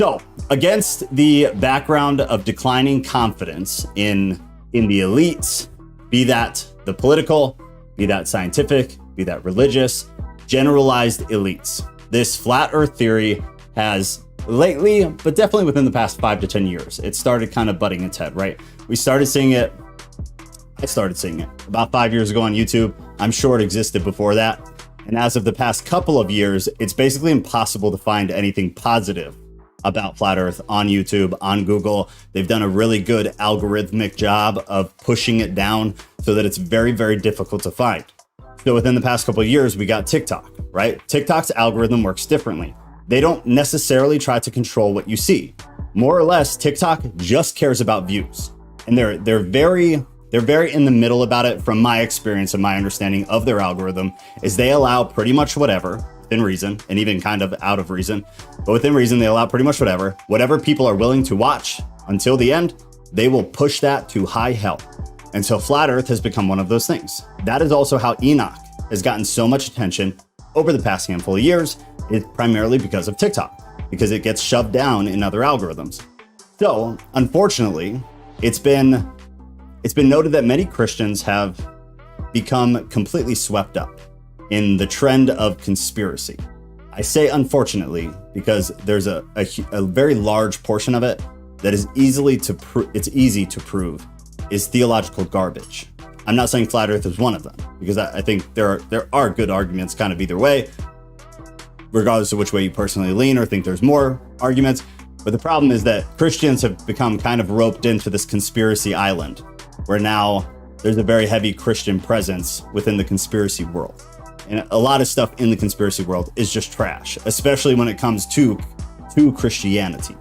So, against the background of declining confidence in the elites, be that the political, be that scientific, be that religious, generalized elites, this flat earth theory has lately, but definitely within the past 5 to 10 years, it started kind of butting its head, right? I started seeing it about 5 years ago on YouTube. I'm sure it existed before that. And as of the past couple of years, it's basically impossible to find anything positive about flat earth on YouTube, on Google. They've done a really good algorithmic job of pushing it down so that it's very, very difficult to find. So within the past couple of years, we got TikTok, right? TikTok's algorithm works differently. They don't necessarily try to control what you see. More or less, TikTok just cares about views. And they're very in the middle about it. From my experience and my understanding of their algorithm is they allow pretty much whatever within reason, and even kind of out of reason, but within reason, they allow pretty much whatever people are willing to watch until the end, they will push that to high hell. And so flat earth has become one of those things. That is also how Enoch has gotten so much attention over the past handful of years. It's primarily because of TikTok, because it gets shoved down in other algorithms. So unfortunately, it's been noted that many Christians have become completely swept up in the trend of conspiracy. I say unfortunately because there's a very large portion of it that is easy to prove is theological garbage. I'm not saying flat earth is one of them, because I think there are good arguments kind of either way, regardless of which way you personally lean or think there's more arguments. But the problem is that Christians have become kind of roped into this conspiracy island, where now there's a very heavy Christian presence within the conspiracy world. And a lot of stuff in the conspiracy world is just trash, especially when it comes to Christianity.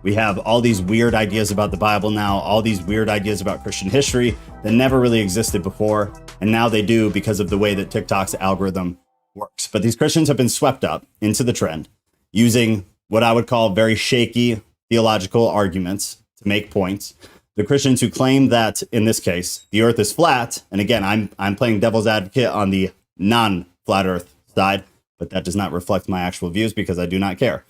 We have all these weird ideas about the Bible now, all these weird ideas about Christian history that never really existed before. And now they do because of the way that TikTok's algorithm works. But these Christians have been swept up into the trend using what I would call very shaky theological arguments to make points. The Christians who claim that, in this case, the earth is flat, and again, I'm playing devil's advocate on the non-flat earth side, but that does not reflect my actual views because I do not care.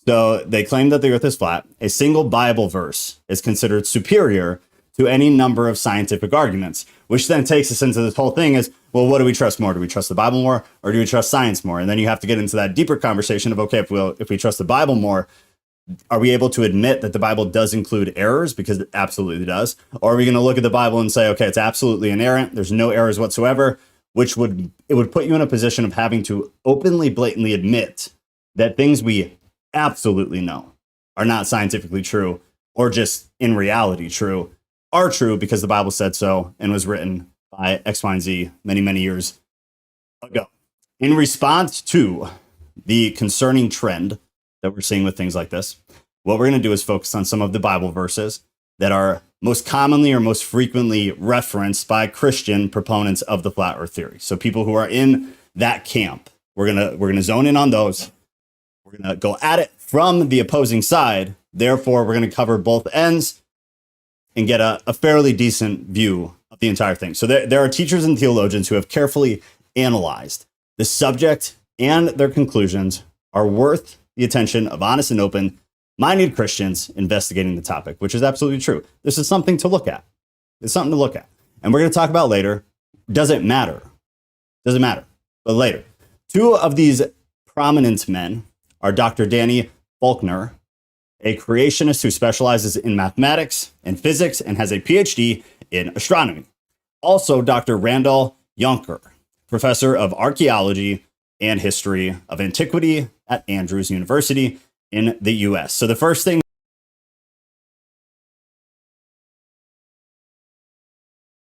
So they claim that the earth is flat. A single Bible verse is considered superior to any number of scientific arguments, which then takes us into this whole thing is, well, what do we trust more? Do we trust the Bible more, or do we trust science more? And then you have to get into that deeper conversation of, okay, if we trust the Bible more, are we able to admit that the Bible does include errors? Because it absolutely does. Or are we going to look at the Bible and say, okay, it's absolutely inerrant, there's no errors whatsoever, which would put you in a position of having to openly, blatantly admit that things we absolutely know are not scientifically true, or just in reality true, are true because the Bible said so and was written by X, Y, and Z many, many years ago. In response to the concerning trend that we're seeing with things like this, what we're going to do is focus on some of the Bible verses that are most commonly or most frequently referenced by Christian proponents of the flat earth theory. So people who are in that camp, we're gonna zone in on those. We're gonna go at it from the opposing side. Therefore, we're gonna cover both ends and get a fairly decent view of the entire thing. So there are teachers and theologians who have carefully analyzed the subject, and their conclusions are worth the attention of honest and open-minded Christians investigating the topic, which is absolutely true. This is something to look at. It's something to look at. And we're going to talk about later. Doesn't matter. Doesn't matter. But later. Two of these prominent men are Dr. Danny Faulkner, a creationist who specializes in mathematics and physics and has a PhD in astronomy. Also, Dr. Randall Yonker, professor of archaeology and history of antiquity at Andrews University in the US. So the first thing